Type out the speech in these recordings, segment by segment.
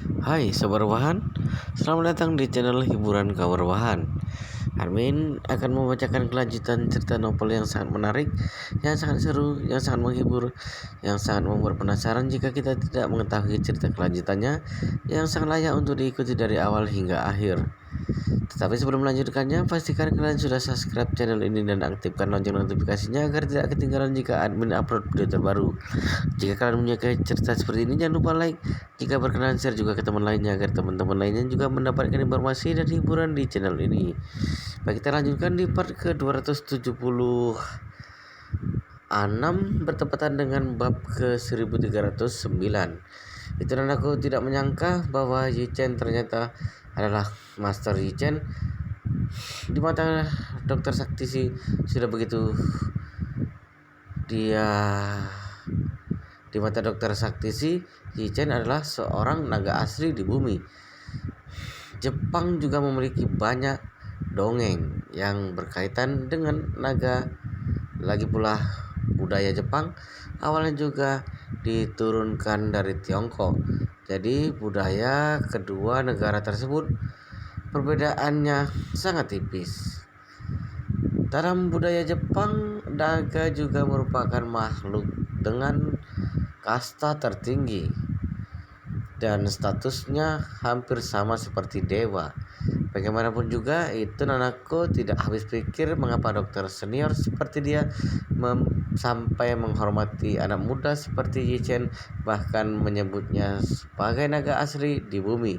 Hai Sobat Rebahan, selamat datang di channel hiburan kabar rebahan. Armin akan membacakan kelanjutan cerita novel yang sangat menarik, yang sangat seru, yang sangat menghibur, yang sangat membuat penasaran jika kita tidak mengetahui cerita kelanjutannya, yang sangat layak untuk diikuti dari awal hingga akhir. Tetapi sebelum melanjutkannya, pastikan kalian sudah subscribe channel ini dan aktifkan lonceng notifikasinya agar tidak ketinggalan jika admin upload video terbaru. Jika kalian menyukai cerita seperti ini, jangan lupa like. Jika berkenan, share juga ke teman lainnya agar teman-teman lainnya juga mendapatkan informasi dan hiburan di channel ini. Baik, kita lanjutkan di part ke 276 bertepatan dengan bab ke 1309. Itu dan aku tidak menyangka bahwa Yi Chen ternyata adalah Master Yi Chen. Di mata Dokter Saktisi sudah begitu dia Di mata Dokter Saktisi, Yi Chen adalah seorang naga asli di bumi. Jepang juga memiliki banyak dongeng yang berkaitan dengan naga. Lagi pula, budaya Jepang awalnya juga diturunkan dari Tiongkok. Jadi, budaya kedua negara tersebut perbedaannya sangat tipis. Dalam budaya Jepang, naga juga merupakan makhluk dengan kasta tertinggi dan statusnya hampir sama seperti dewa. Bagaimanapun juga, itu Nanako tidak habis pikir mengapa dokter senior seperti dia sampai menghormati anak muda seperti Yi Chen, bahkan menyebutnya sebagai naga asli di bumi.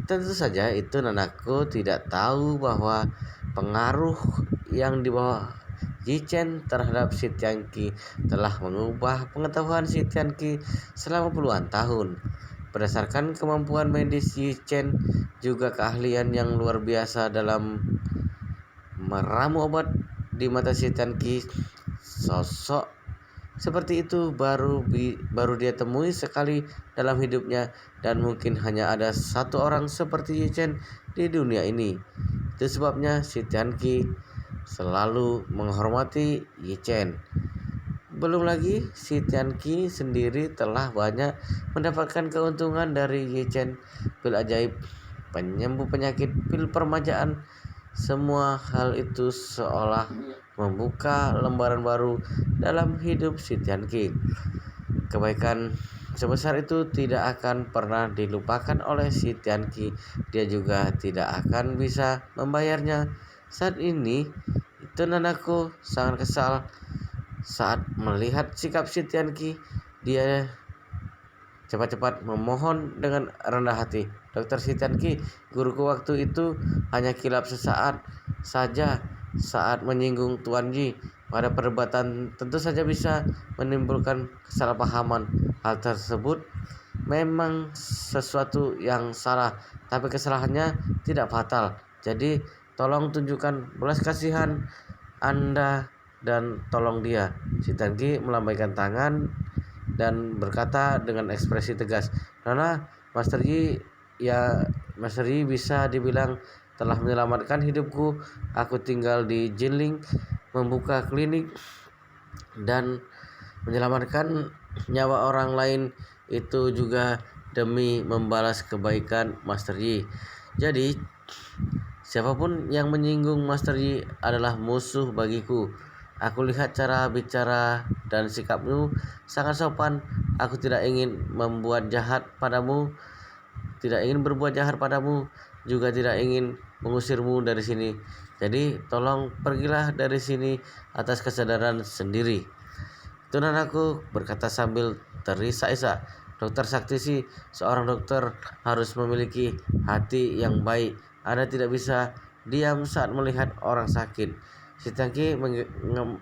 Tentu saja itu Nanako tidak tahu bahwa pengaruh yang dibawa Yi Chen terhadap Si Tianqi telah mengubah pengetahuan Si Tianqi selama puluhan tahun. Berdasarkan kemampuan medis Yi Chen, juga keahlian yang luar biasa dalam meramu obat di mata Si Tianqi, sosok seperti itu baru dia temui sekali dalam hidupnya, dan mungkin hanya ada satu orang seperti Yi Chen di dunia ini. Itu sebabnya Si Tianqi selalu menghormati Yi Chen. Belum lagi, Si Tianqi sendiri telah banyak mendapatkan keuntungan dari Yi Chen. Pil ajaib, penyembuh penyakit, pil permajaan, semua hal itu seolah membuka lembaran baru dalam hidup Si Tianqi. Kebaikan sebesar itu tidak akan pernah dilupakan oleh Si Tianqi. Dia juga tidak akan bisa membayarnya. Saat ini, itu Nanako sangat kesal saat melihat sikap Si Tianqi. Dia cepat-cepat memohon dengan rendah hati, "Dokter Si Tianqi, guruku waktu itu hanya kilap sesaat saja saat menyinggung Tuan Yi. Pada perdebatan tentu saja bisa menimbulkan kesalahpahaman. Hal tersebut memang sesuatu yang salah, tapi kesalahannya tidak fatal. Jadi tolong tunjukkan belas kasihan Anda dan tolong dia." Si Tianqi melambaikan tangan dan berkata dengan ekspresi tegas, "Nona, Master Yi bisa dibilang telah menyelamatkan hidupku. Aku tinggal di Jinling, membuka klinik, dan menyelamatkan nyawa orang lain itu juga demi membalas kebaikan Master Yi. Jadi, siapapun yang menyinggung Master Yi adalah musuh bagiku. Aku lihat cara bicara dan sikapmu sangat sopan. Aku tidak ingin berbuat jahat padamu, juga tidak ingin mengusirmu dari sini. Jadi tolong pergilah dari sini atas kesadaran sendiri." Tunan aku berkata sambil terisak-isak, "Dokter Saktisi, seorang dokter harus memiliki hati yang baik. Anda tidak bisa diam saat melihat orang sakit." Si Tianqi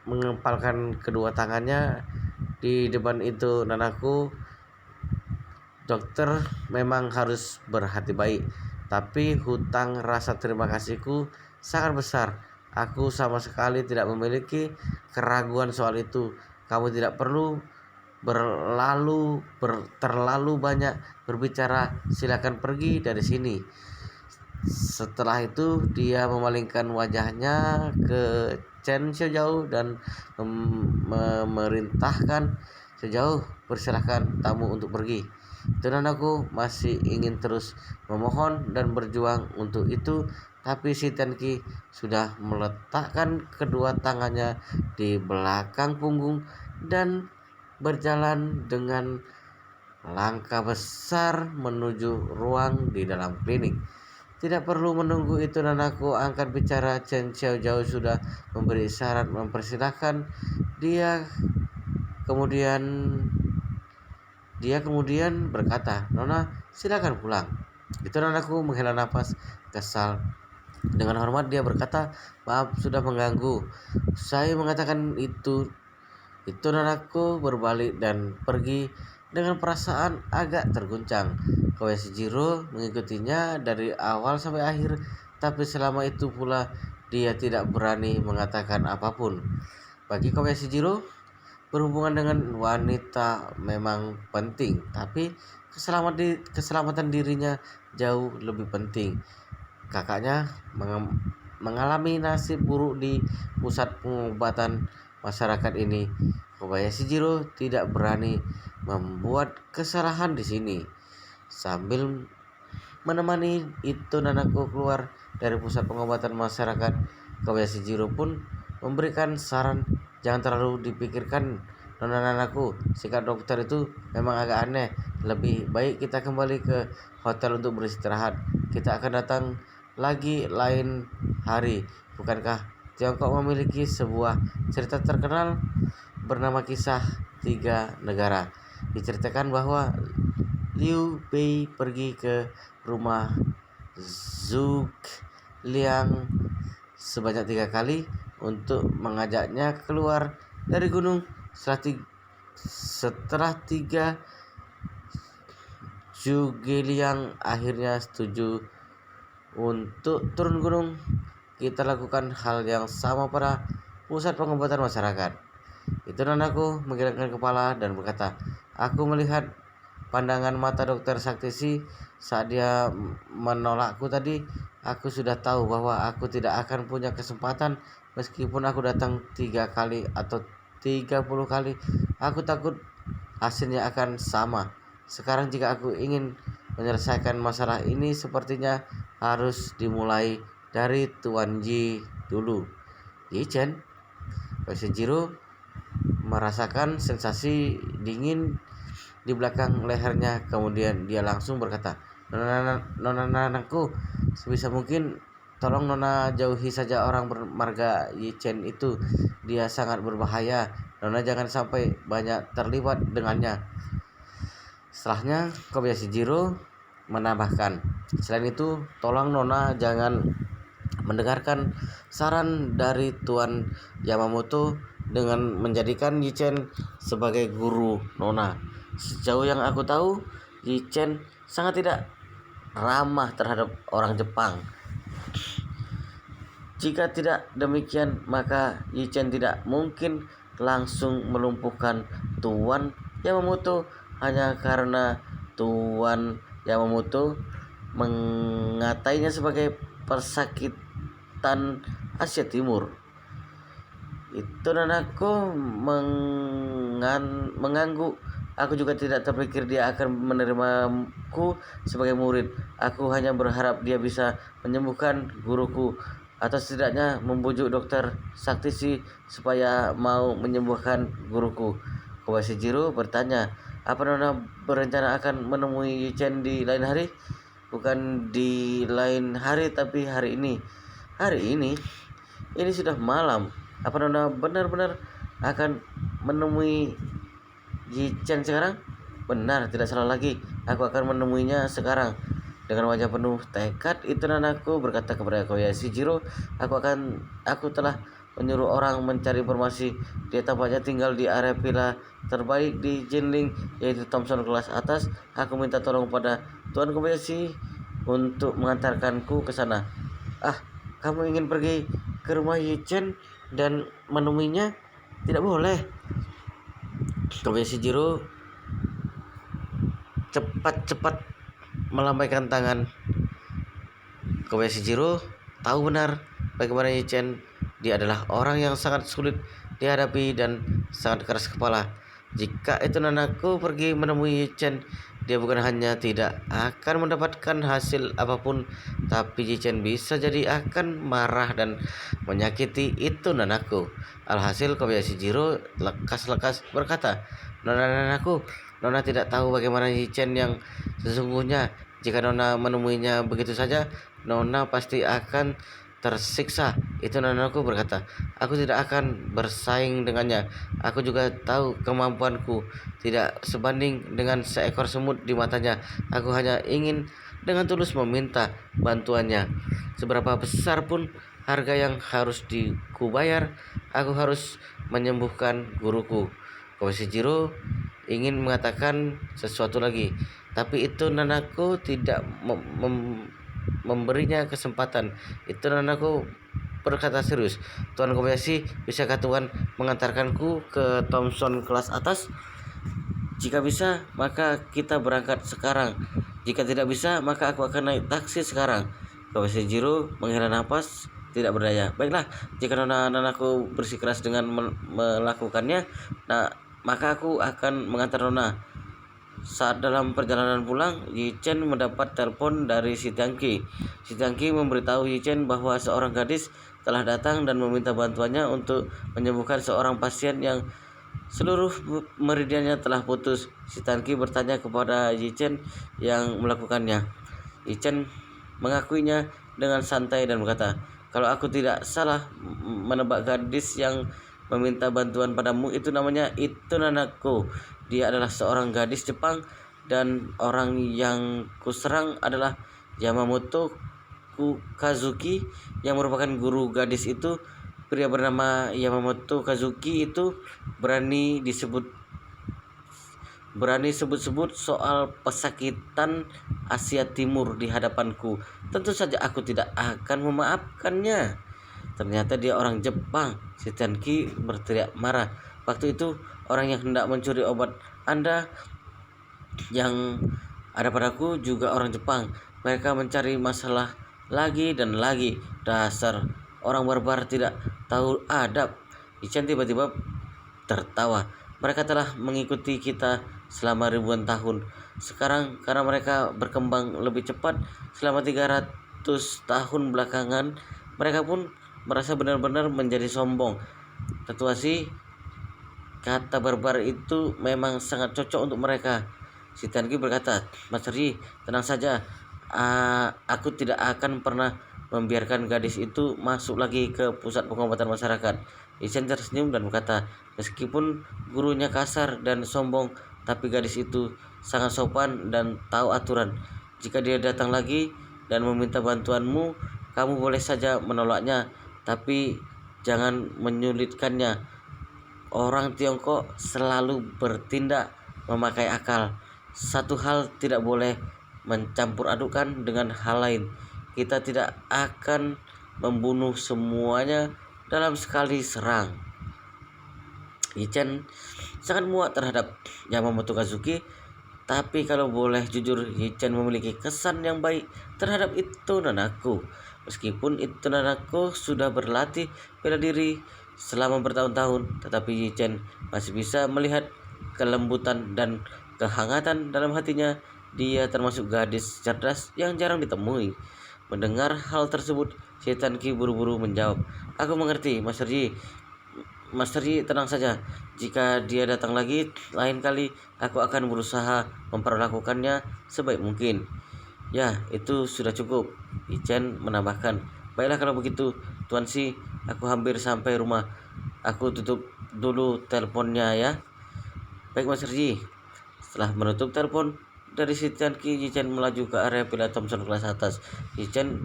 mengepalkan kedua tangannya di depan itu Nanaku. "Dokter memang harus berhati baik, tapi hutang rasa terima kasihku sangat besar. Aku sama sekali tidak memiliki keraguan soal itu. Kamu tidak perlu terlalu banyak berbicara. Silakan pergi dari sini." Setelah itu dia memalingkan wajahnya ke Chen Xiaojao dan memerintahkan, "Xiaojao, persilahkan tamu untuk pergi." Itu nanaku masih ingin terus memohon dan berjuang untuk itu, tapi si Tenki sudah meletakkan kedua tangannya di belakang punggung dan berjalan dengan langkah besar menuju ruang di dalam klinik. Tidak perlu menunggu itu nanaku angkat bicara. Chen Xiaojiao sudah memberi isyarat mempersilahkan. Dia kemudian dia kemudian berkata, "Nona, silakan pulang." Itu nanaku menghela nafas kesal. Dengan hormat dia berkata, "Maaf sudah mengganggu." Saya mengatakan itu. Itu nanaku berbalik dan pergi dengan perasaan agak terguncang. Kobayashi Jiro mengikutinya dari awal sampai akhir, tapi selama itu pula dia tidak berani mengatakan apapun. Bagi Kobayashi Jiro, berhubungan dengan wanita memang penting, tapi keselamatan dirinya jauh lebih penting. Kakaknya mengalami nasib buruk di pusat pengobatan masyarakat ini. Kobayashi Jiro tidak berani membuat kesalahan di sini. Sambil menemani itu Nanako keluar dari pusat pengobatan masyarakat, Kobayashi Jiro pun memberikan saran, "Jangan terlalu dipikirkan, Nona Nanaku. Sikap dokter itu memang agak aneh. Lebih baik kita kembali ke hotel untuk beristirahat. Kita akan datang lagi lain hari." Bukankah Tiongkok memiliki sebuah cerita terkenal bernama Kisah Tiga Negara? Diceritakan bahwa Liu Bei pergi ke rumah Zhuge Liang sebanyak 3 kali untuk mengajaknya keluar dari gunung. Setelah tiga, Zhuge Liang akhirnya setuju untuk turun gunung. Kita lakukan hal yang sama pada pusat pengobatan masyarakat. Itu nanaku menggelengkan kepala dan berkata, "Aku melihat pandangan mata dokter Saktisi saat dia menolakku tadi. Aku sudah tahu bahwa aku tidak akan punya kesempatan meskipun aku datang 3 kali atau 30 kali. Aku takut hasilnya akan sama. Sekarang jika aku ingin menyelesaikan masalah ini, sepertinya harus dimulai dari Tuan Ji dulu." Yi Chen, Jiro merasakan sensasi dingin di belakang lehernya. Kemudian dia langsung berkata, "Nona Nanaku, sebisa mungkin tolong Nona jauhi saja orang bermarga Yi Chen itu. Dia sangat berbahaya. Nona jangan sampai banyak terlibat dengannya." Setelahnya Kobayashi Jiro menambahkan, "Selain itu, tolong Nona jangan mendengarkan saran dari Tuan Yamamoto dengan menjadikan Yi Chen sebagai guru Nona. Sejauh yang aku tahu, Yi Chen sangat tidak ramah terhadap orang Jepang. Jika tidak demikian, maka Yi Chen tidak mungkin langsung melumpuhkan Tuan Yamamoto hanya karena Tuan Yamamoto mengatainya sebagai persakitan Asia Timur." Itu nanaku mengangguk. "Aku juga tidak terpikir dia akan menerimaku sebagai murid. Aku hanya berharap dia bisa menyembuhkan guruku, atau setidaknya membujuk dokter Saktisi supaya mau menyembuhkan guruku." Kobayashi Jiro bertanya, "Apa Nona berencana akan menemui Yi Chen di lain hari?" "Bukan di lain hari, tapi hari ini." "Hari ini? Ini sudah malam. Apa Nona benar-benar akan menemui Yi Chen sekarang?" "Benar, tidak salah lagi. Aku akan menemuinya sekarang." Dengan wajah penuh tekad, itu nanaku berkata kepada Kobayashi Jiro, Aku telah menyuruh orang mencari informasi. Dia tampaknya tinggal di area villa terbaik di Jinling, yaitu Thompson kelas atas. Aku minta tolong pada Tuan Kobayashi untuk mengantarkanku ke sana." "Ah, kamu ingin pergi ke rumah Yi Chen dan menemuinya? Tidak boleh." Kobayashi Jiro cepat-cepat melambaikan tangan. Kobayashi Jiro tahu benar bagaimana Yi Chen. Dia adalah orang yang sangat sulit dihadapi dan sangat keras kepala. Jika itu nanaku pergi menemui Yi Chen, Dia bukan hanya tidak akan mendapatkan hasil apapun, tapi Jichen bisa jadi akan marah dan menyakiti itu Nanaku. Alhasil Kobayashi Jiro lekas-lekas berkata, "Nona Nanaku, Nona tidak tahu bagaimana Jichen yang sesungguhnya. Jika Nona menemuinya begitu saja, Nona pasti akan tersiksa." Itu Nanaku berkata, "Aku tidak akan bersaing dengannya. Aku juga tahu kemampuanku tidak sebanding dengan seekor semut di matanya. Aku hanya ingin dengan tulus meminta bantuannya. Seberapa besar pun harga yang harus dikubayar, aku harus menyembuhkan guruku." Koshijiro ingin mengatakan sesuatu lagi, tapi itu Nanako tidak memberinya kesempatan. Itu Nanako berkata serius, "Tuan Kobayashi, bisakah Tuan mengantarkanku ke Thompson kelas atas? Jika bisa, maka kita berangkat sekarang. Jika tidak bisa, maka aku akan naik taksi sekarang." Kobayashi Jiro menghela nafas, tidak berdaya. "Baiklah, jika Nanaku bersikeras dengan melakukannya, nah, maka aku akan mengantar Nona." Saat dalam perjalanan pulang, Yichen mendapat telepon dari si Tiangqi. Si Tiangqi memberitahu Yichen bahwa seorang gadis telah datang dan meminta bantuannya untuk menyembuhkan seorang pasien yang seluruh meridiannya telah putus. Si Tiangqi bertanya kepada Yichen yang melakukannya. Yichen mengakuinya dengan santai dan berkata, "Kalau aku tidak salah menebak, gadis yang meminta bantuan padamu itu namanya Itu Nanako. Dia adalah seorang gadis Jepang dan orang yang kuserang adalah Yamamoto Kazuki yang merupakan guru gadis itu. Pria bernama Yamamoto Kazuki itu berani sebut-sebut soal pesakitan Asia Timur di hadapanku. Tentu saja aku tidak akan memaafkannya. Ternyata dia orang Jepang." Si Tiangqi berteriak marah. "Waktu itu orang yang hendak mencuri obat Anda yang ada padaku juga orang Jepang. Mereka mencari masalah lagi dan lagi. Dasar orang barbar tidak tahu adab." Yichen tiba-tiba tertawa. "Mereka telah mengikuti kita selama ribuan tahun. Sekarang karena mereka berkembang lebih cepat selama 300 tahun belakangan, mereka pun merasa benar-benar menjadi sombong. Tetua sih, kata barbar itu memang sangat cocok untuk mereka." Si Tiangqi berkata, "Master Yi, tenang saja. Aku tidak akan pernah membiarkan gadis itu masuk lagi ke pusat pengobatan masyarakat." Yichen tersenyum dan berkata, "Meskipun gurunya kasar dan sombong, tapi gadis itu sangat sopan dan tahu aturan. Jika dia datang lagi dan meminta bantuanmu, kamu boleh saja menolaknya, tapi jangan menyulitkannya. Orang Tiongkok selalu bertindak memakai akal. Satu hal tidak boleh mencampur adukan dengan hal lain. Kita tidak akan membunuh semuanya dalam sekali serang." Yichen sangat muak terhadap Yamamoto Kazuki, tapi kalau boleh jujur, Yichen memiliki kesan yang baik terhadap Itu Nanako. Meskipun Itu Nanako sudah berlatih bela diri selama bertahun-tahun, tetapi Yichen masih bisa melihat kelembutan dan kehangatan dalam hatinya. Dia termasuk gadis cerdas yang jarang ditemui. Mendengar hal tersebut, si Tiangqi buru-buru menjawab, "Aku mengerti, Master Yi. Master Yi, tenang saja. Jika dia datang lagi lain kali, aku akan berusaha memperlakukannya sebaik mungkin." "Ya, itu sudah cukup," Yichen menambahkan. "Baiklah kalau begitu, Tuan Si, aku hampir sampai rumah. Aku tutup dulu teleponnya ya." "Baik, Mas Riji." Setelah menutup telepon dari si Tiangqi, Yichen melaju ke area Villa Thompson kelas atas. Yichen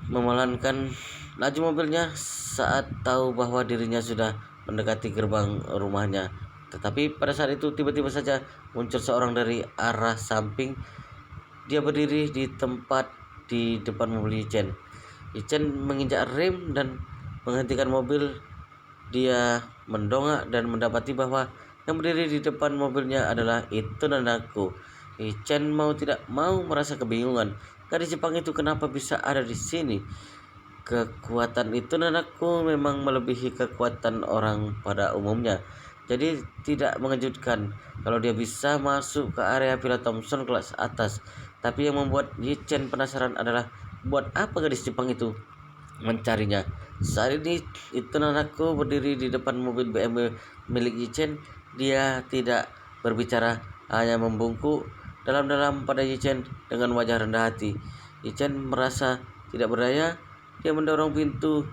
memelankan laju mobilnya saat tahu bahwa dirinya sudah mendekati gerbang rumahnya. Tetapi pada saat itu tiba-tiba saja muncul seorang dari arah samping. Dia berdiri di tempat di depan mobil Yichen. Yichen menginjak rem dan menghentikan mobil. Dia mendongak dan mendapati bahwa yang berdiri di depan mobilnya adalah Itu Nanako. Yichen mau tidak mau merasa kebingungan. Gadis Jepang itu kenapa bisa ada di sini? Kekuatan Itu Nanako memang melebihi kekuatan orang pada umumnya. Jadi tidak mengejutkan kalau dia bisa masuk ke area Villa Thompson kelas atas. Tapi yang membuat Yi Chen penasaran adalah buat apa gadis Jepang itu mencarinya. Saat ini itu anakku berdiri di depan mobil BMW milik Yi Chen. Dia tidak berbicara, hanya membungkuk dalam-dalam pada Yi Chen dengan wajah rendah hati. Yi Chen merasa tidak berdaya. Dia mendorong pintu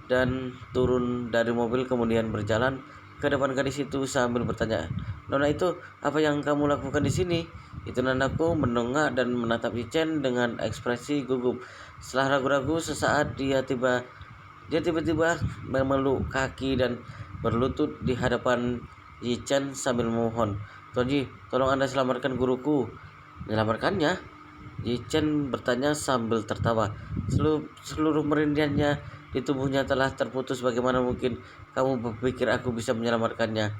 dan turun dari mobil, kemudian berjalan ke depan gadis itu sambil bertanya, "Nona itu, apa yang kamu lakukan di sini?" Itu nanaku mendongak dan menatap Yi Chen dengan ekspresi gugup. Setelah ragu-ragu sesaat, dia tiba-tiba memeluk kaki dan berlutut di hadapan Yi Chen sambil memohon, "Tuan Ji, tolong Anda selamatkan guruku." "Menyelamatkannya?" Yi Chen bertanya sambil tertawa. Seluruh merindiannya di tubuhnya telah terputus. "Bagaimana mungkin kamu berpikir aku bisa menyelamatkannya?"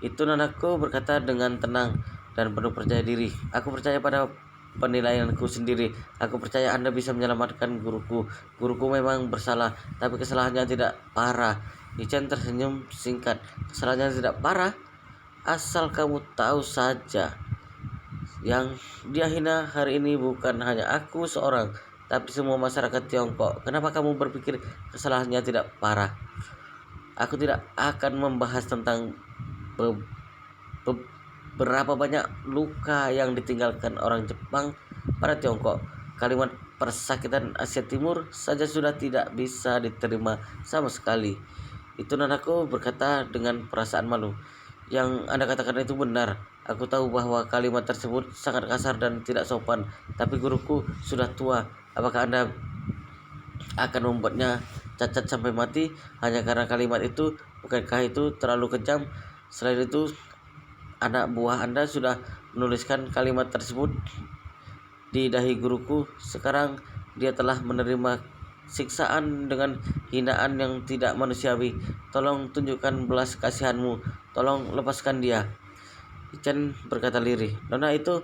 Itu nanaku berkata dengan tenang dan penuh percaya diri. "Aku percaya pada penilaianku sendiri. Aku percaya Anda bisa menyelamatkan guruku. Guruku memang bersalah, tapi kesalahannya tidak parah." Yi-chan tersenyum singkat. "Kesalahannya tidak parah? Asal kamu tahu saja, yang dia hina hari ini bukan hanya aku seorang, tapi semua masyarakat Tiongkok. Kenapa kamu berpikir kesalahannya tidak parah?" "Aku tidak akan membahas tentang be- berapa banyak luka yang ditinggalkan orang Jepang pada Tiongkok. Kalimat persakitan Asia Timur saja sudah tidak bisa diterima sama sekali." Itu nanaku berkata dengan perasaan malu. "Yang Anda katakan itu benar. Aku tahu bahwa kalimat tersebut sangat kasar dan tidak sopan, tapi guruku sudah tua. Apakah Anda akan membuatnya cacat sampai mati hanya karena kalimat itu? Bukankah itu terlalu kejam? Selain itu, anak buah Anda sudah menuliskan kalimat tersebut di dahi guruku. Sekarang dia telah menerima siksaan dengan hinaan yang tidak manusiawi. Tolong tunjukkan belas kasihanmu. Tolong lepaskan dia." Chen berkata lirih, "Nona itu,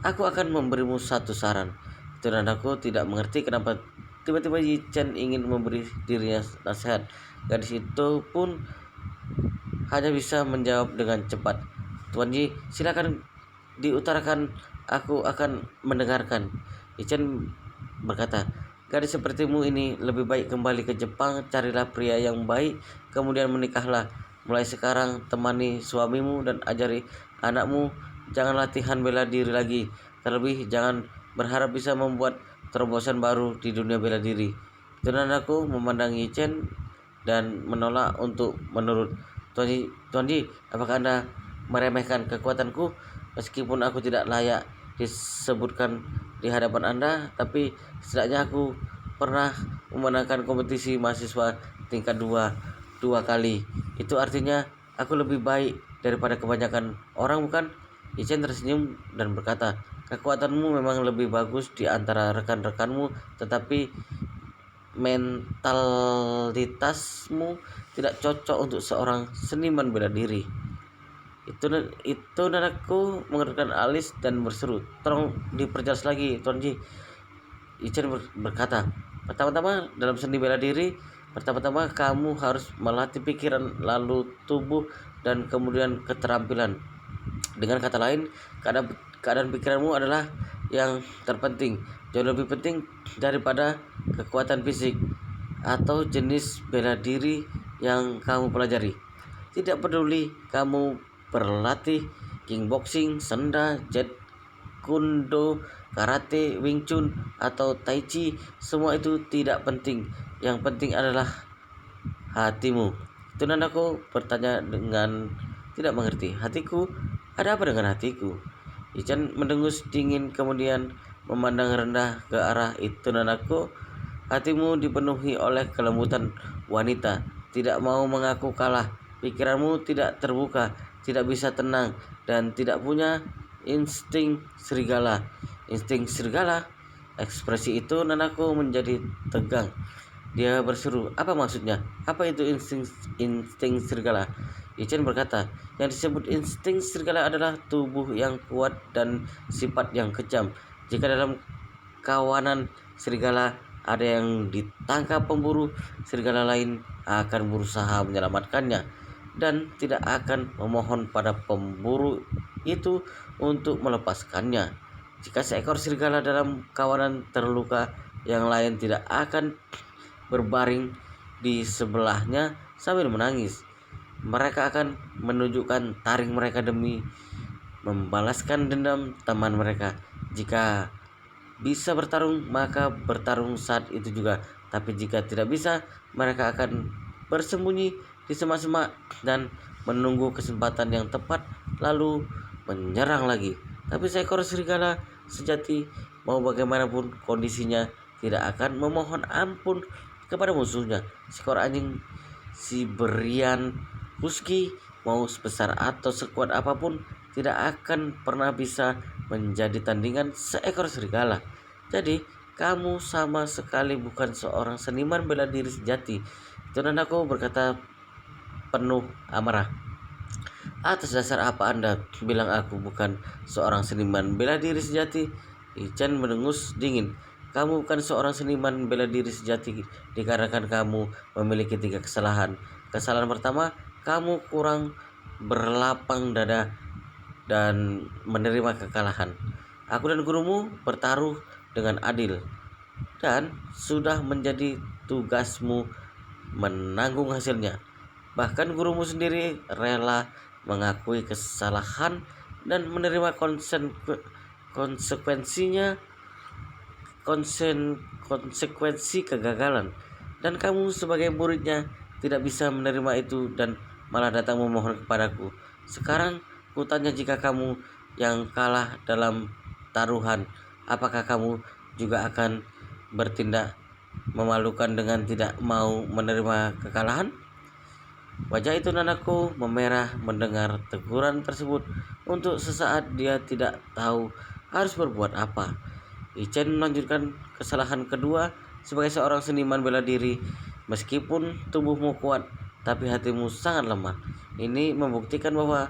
aku akan memberimu satu saran." Itu nanaku tidak mengerti kenapa tiba-tiba Yi Chen ingin memberi dirinya nasihat. Gadis itu pun hanya bisa menjawab dengan cepat, "Tuan Yi, silakan diutarakan, aku akan mendengarkan." Yi-chan berkata, "Gadis sepertimu ini lebih baik kembali ke Jepang, carilah pria yang baik, kemudian menikahlah. Mulai sekarang temani suamimu dan ajari anakmu, jangan latihan bela diri lagi. Terlebih jangan berharap bisa membuat terobosan baru di dunia bela diri." Dan aku memandang Yi-chen dan menolak untuk menurut. Tuan Ji, apakah Anda meremehkan kekuatanku? Meskipun aku tidak layak disebutkan di hadapan Anda, tapi setidaknya aku pernah memenangkan kompetisi mahasiswa tingkat 2 kali. Itu artinya aku lebih baik daripada kebanyakan orang, bukan?" Ichen tersenyum dan berkata, "Kekuatanmu memang lebih bagus di antara rekan-rekanmu, tetapi mentalitasmu tidak cocok untuk seorang seniman bela diri." Itu nanaku mengerutkan alis dan berseru, "Tolong diperjelas lagi, Tuan Ji." Ichen berkata, "Pertama-tama dalam seni bela diri, pertama-tama kamu harus melatih pikiran, lalu tubuh, dan kemudian keterampilan. Dengan kata lain, keadaan pikiranmu adalah yang terpenting, jauh lebih penting daripada kekuatan fisik atau jenis bela diri yang kamu pelajari. Tidak peduli kamu berlatih kickboxing, senda, jet kundo, karate, wing chun, atau tai chi, semua itu tidak penting. Yang penting adalah hatimu." Itu nandaku bertanya dengan tidak mengerti. "Hatiku? Ada apa dengan hatiku?" Ichen mendengus dingin, kemudian memandang rendah ke arah itu nanaku. "Hatimu dipenuhi oleh kelembutan wanita, tidak mau mengaku kalah. Pikiranmu tidak terbuka, tidak bisa tenang, dan tidak punya insting serigala." "Insting serigala?" Ekspresi itu nanaku menjadi tegang. Dia berseru, "Apa maksudnya? Apa itu insting serigala?" Ichen berkata, "Yang disebut insting serigala adalah tubuh yang kuat dan sifat yang kejam. Jika dalam kawanan serigala ada yang ditangkap pemburu, serigala lain akan berusaha menyelamatkannya. dan tidak akan memohon pada pemburu itu untuk melepaskannya. Jika seekor serigala dalam kawanan terluka, yang lain tidak akan berbaring di sebelahnya sambil menangis. Mereka akan menunjukkan taring mereka demi membalaskan dendam teman mereka. Jika bisa bertarung, maka bertarung saat itu juga. Tapi jika tidak bisa, mereka akan bersembunyi di semak-semak dan menunggu kesempatan yang tepat lalu menyerang lagi. Tapi seekor serigala sejati, mau bagaimanapun kondisinya, tidak akan memohon ampun kepada musuhnya. Seekor anjing Siberian Husky, mau sebesar atau sekuat apapun, tidak akan pernah bisa menjadi tandingan seekor serigala. Jadi, kamu sama sekali bukan seorang seniman bela diri sejati. Itu Nanaku berkata penuh amarah. Atas dasar apa Anda bilang aku bukan seorang seniman bela diri sejati? Ichan mendengus dingin. Kamu bukan seorang seniman bela diri sejati dikarenakan kamu memiliki 3 kesalahan. Kesalahan pertama, kamu kurang berlapang dada dan menerima kekalahan. Aku dan gurumu bertaruh dengan adil, dan sudah menjadi tugasmu menanggung hasilnya. Bahkan gurumu sendiri rela mengakui kesalahan dan menerima konsekuensinya, konsekuensi kegagalan. Dan kamu sebagai muridnya tidak bisa menerima itu dan malah datang memohon kepadaku. Sekarang kutanya, jika kamu yang kalah dalam taruhan, apakah kamu juga akan bertindak memalukan dengan tidak mau menerima kekalahan? Wajah itu Nanaku memerah mendengar teguran tersebut. Untuk sesaat dia tidak tahu harus berbuat apa. Ichen melanjutkan, kesalahan kedua, sebagai seorang seniman bela diri, meskipun tubuhmu kuat, tapi hatimu sangat lemah. Ini membuktikan bahwa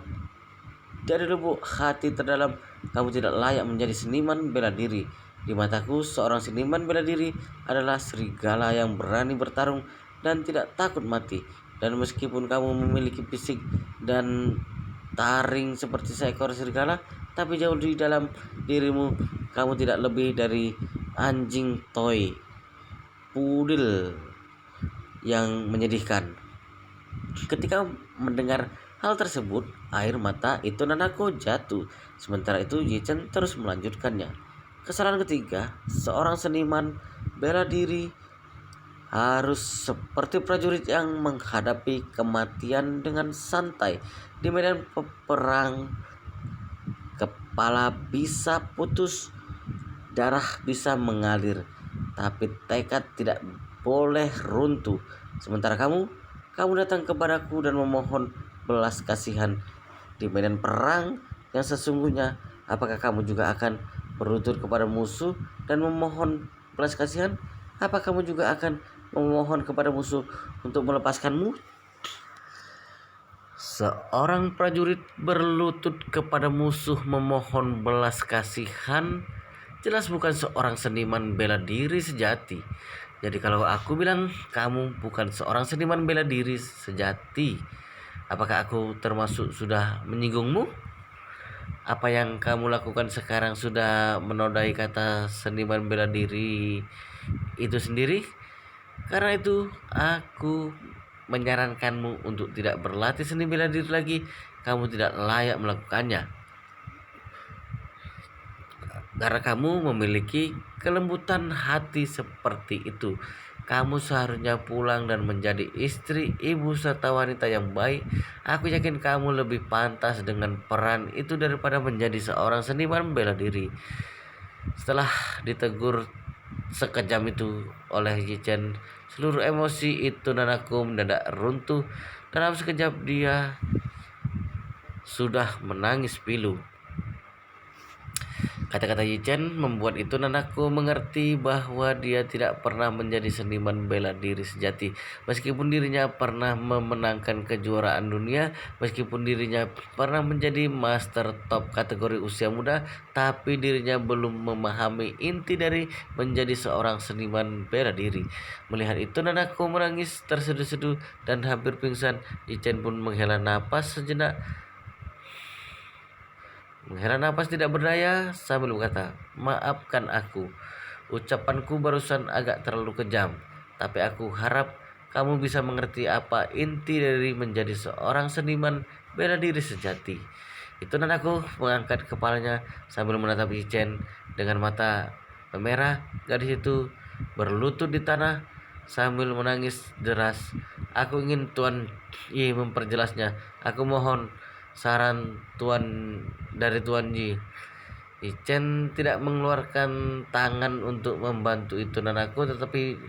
dari lubuk hati terdalam kamu tidak layak menjadi seniman bela diri. Di mataku, seorang seniman bela diri adalah serigala yang berani bertarung dan tidak takut mati. Dan meskipun kamu memiliki fisik dan taring seperti seekor serigala, tapi jauh di dalam dirimu kamu tidak lebih dari anjing toy pudel yang menyedihkan. Ketika mendengar hal tersebut, air mata itu Nanako jatuh. Sementara itu Yichen terus melanjutkannya. Kesalahan ketiga, seorang seniman bela diri harus seperti prajurit yang menghadapi kematian dengan santai. Di medan peperang, kepala bisa putus, darah bisa mengalir, tapi tekad tidak boleh runtuh. Sementara kamu datang kepadaku dan memohon belas kasihan di medan perang yang sesungguhnya. Apakah kamu juga akan berlutut kepada musuh dan memohon belas kasihan? Apa kamu juga akan memohon kepada musuh untuk melepaskanmu? Seorang prajurit berlutut kepada musuh memohon belas kasihan jelas bukan seorang seniman bela diri sejati. Jadi kalau aku bilang kamu bukan seorang seniman bela diri sejati, apakah aku termasuk sudah menyinggungmu? Apa yang kamu lakukan sekarang sudah menodai kata seniman bela diri itu sendiri? Karena itu aku menyarankanmu untuk tidak berlatih seni bela diri lagi. Kamu tidak layak melakukannya, karena kamu memiliki kelembutan hati seperti itu. Kamu seharusnya pulang dan menjadi istri, ibu, serta wanita yang baik. Aku yakin kamu lebih pantas dengan peran itu daripada menjadi seorang seniman bela diri. Setelah ditegur sekejam itu oleh Yichen, seluruh emosi itu Nanaku mendadak runtuh. Dalam sekejap dia sudah menangis pilu. Kata-kata Yichen membuat itu Nanako mengerti bahwa dia tidak pernah menjadi seniman bela diri sejati. Meskipun dirinya pernah memenangkan kejuaraan dunia, meskipun dirinya pernah menjadi master top kategori usia muda, tapi dirinya belum memahami inti dari menjadi seorang seniman bela diri. Melihat itu Nanako menangis terseduh-seduh dan hampir pingsan. Yichen pun menghela napas sejenak, menghela napas tidak berdaya sambil berkata, "Maafkan aku. Ucapanku barusan agak terlalu kejam. Tapi aku harap kamu bisa mengerti apa inti dari menjadi seorang seniman bela diri sejati." Itu dan aku mengangkat kepalanya sambil menatap Ichen dengan mata memerah. Gadis itu berlutut di tanah sambil menangis deras. "Aku ingin Tuan Yi memperjelasnya. Aku mohon saran Tuan Yi." Ichen tidak mengeluarkan tangan untuk membantu itu dan aku, tetapi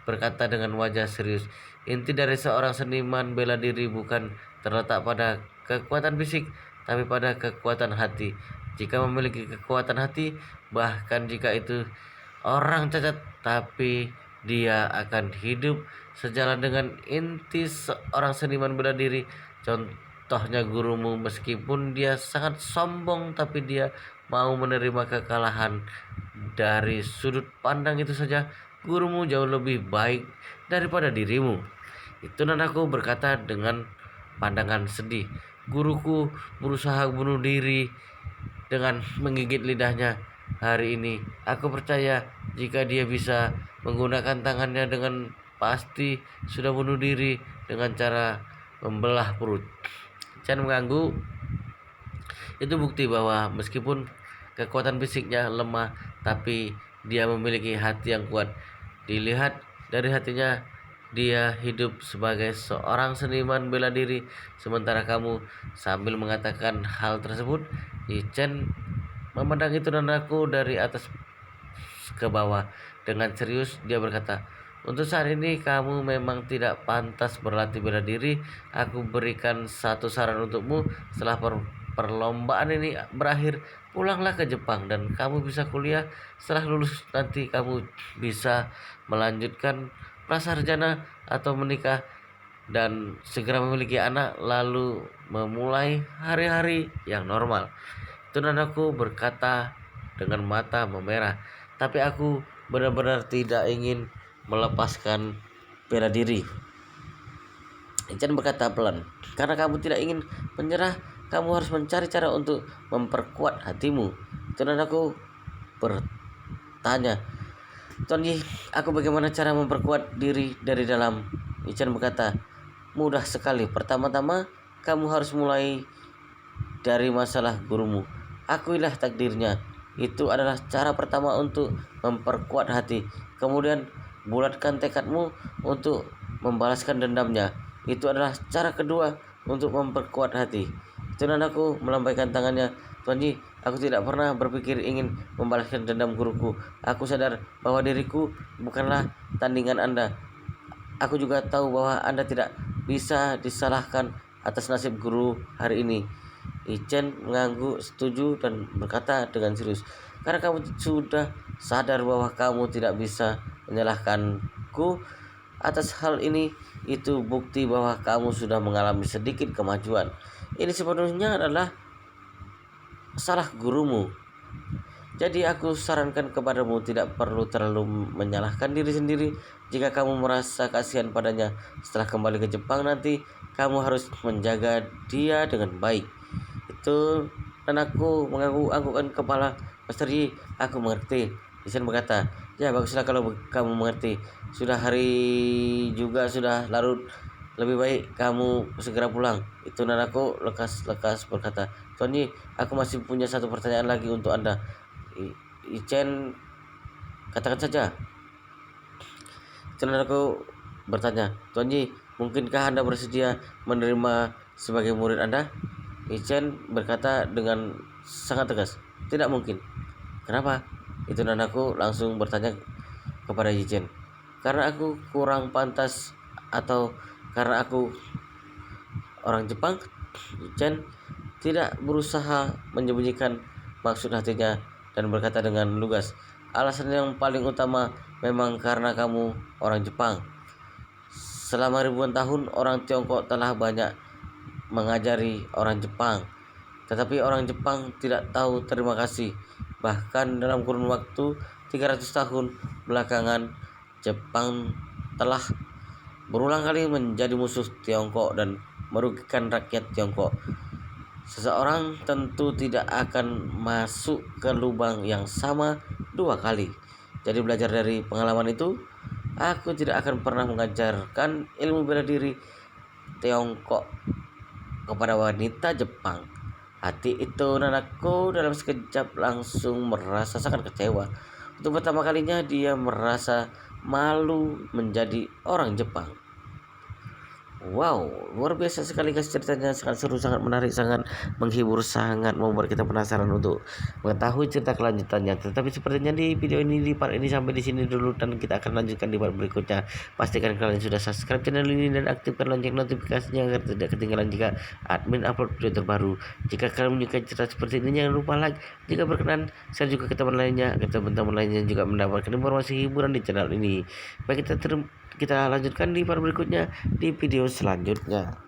berkata dengan wajah serius, "Inti dari seorang seniman bela diri bukan terletak pada kekuatan fisik, tapi pada kekuatan hati. Jika memiliki kekuatan hati, bahkan jika itu orang cacat, tapi dia akan hidup sejalan dengan inti seorang seniman bela diri. Contohnya gurumu, meskipun dia sangat sombong, tapi dia mau menerima kekalahan. Dari sudut pandang itu saja, gurumu jauh lebih baik daripada dirimu." Itu Nanaku berkata dengan pandangan sedih. "Guruku berusaha bunuh diri dengan menggigit lidahnya hari ini. Aku percaya jika dia bisa menggunakan tangannya, dengan pasti sudah bunuh diri dengan cara membelah perut." Chan mengganggu. Itu bukti bahwa meskipun kekuatan fisiknya lemah, tapi dia memiliki hati yang kuat. Dilihat dari hatinya, dia hidup sebagai seorang seniman bela diri. Sementara kamu, sambil mengatakan hal tersebut, Yichen memandang itu dan aku dari atas ke bawah. Dengan serius dia berkata, "Untuk saat ini kamu memang tidak pantas berlatih bela diri. Aku berikan satu saran untukmu. Setelah perlombaan ini berakhir, pulanglah ke Jepang dan kamu bisa kuliah. Setelah lulus nanti kamu bisa melanjutkan prasarjana atau menikah dan segera memiliki anak, lalu memulai hari-hari yang normal." Itu aku berkata dengan mata memerah, "Tapi aku benar-benar tidak ingin melepaskan bela diri." Ichen berkata pelan, "Karena kamu tidak ingin menyerah, kamu harus mencari cara untuk memperkuat hatimu." Itu aku bertanya, "Tuan Yi, aku bagaimana cara memperkuat diri dari dalam?" Ichen berkata, "Mudah sekali. Pertama-tama, kamu harus mulai dari masalah gurumu. Akuilah takdirnya. Itu adalah cara pertama untuk memperkuat hati. Kemudian bulatkan tekadmu untuk membalaskan dendamnya. Itu adalah cara kedua untuk memperkuat hati." Itu aku melambaikan tangannya, "Tuan Ji, aku tidak pernah berpikir ingin membalaskan dendam guruku. Aku sadar bahwa diriku bukanlah tandingan Anda. Aku juga tahu bahwa Anda tidak bisa disalahkan atas nasib guru hari ini." Ichen mengangguk setuju dan berkata dengan serius, "Karena kamu sudah sadar bahwa kamu tidak bisa menyalahkanku atas hal ini, itu bukti bahwa kamu sudah mengalami sedikit kemajuan. Ini sepenuhnya adalah salah gurumu. Jadi aku sarankan kepadamu tidak perlu terlalu menyalahkan diri sendiri. Jika kamu merasa kasihan padanya setelah kembali ke Jepang nanti, kamu harus menjaga dia dengan baik." Itu dan aku mengangguk-anggukkan kepala. "Master Yi, aku mengerti." Ichen berkata, "Ya baguslah kalau kamu mengerti. Sudah hari juga sudah larut. Lebih baik kamu segera pulang." Itu dan aku lekas-lekas berkata, "Tuan Yi, aku masih punya satu pertanyaan lagi untuk Anda." Ichen, "Katakan saja." Itu dan aku bertanya, "Tuan Yi, mungkinkah Anda bersedia menerima sebagai murid Anda?" Ichen berkata dengan sangat tegas, "Tidak mungkin." "Kenapa?" Itu dan aku langsung bertanya kepada Ichen, "Karena aku kurang pantas atau karena aku orang Jepang?" Ichen tidak berusaha menyembunyikan maksud hatinya dan berkata dengan lugas, alasan yang paling utama memang karena kamu orang Jepang. Selama ribuan tahun orang Tiongkok telah banyak mengajari orang Jepang, tetapi orang Jepang tidak tahu terima kasih. Bahkan dalam kurun waktu 300 tahun belakangan, Jepang telah berulang kali menjadi musuh Tiongkok dan merugikan rakyat Tiongkok. Seseorang tentu tidak akan masuk ke lubang yang sama 2 kali. Jadi belajar dari pengalaman itu, aku tidak akan pernah mengajarkan ilmu bela diri Tiongkok kepada wanita Jepang. Hati itu nanakku dalam sekejap langsung merasa sangat kecewa. Untuk pertama kalinya dia merasa malu menjadi orang Jepang. Wow, luar biasa sekali guys ceritanya, sangat seru, sangat menarik, sangat menghibur, sangat membuat kita penasaran untuk mengetahui cerita kelanjutannya. Tetapi sepertinya di video ini, di part ini sampai di sini dulu, dan kita akan lanjutkan di part berikutnya. Pastikan kalian sudah subscribe channel ini dan aktifkan lonceng notifikasinya agar tidak ketinggalan jika admin upload video terbaru. Jika kalian menyukai cerita seperti ini, jangan lupa like. Jika berkenan, share juga ke teman lainnya, agar teman-teman lainnya juga mendapatkan informasi hiburan di channel ini. Baik, kita lanjutkan di part berikutnya di video selanjutnya.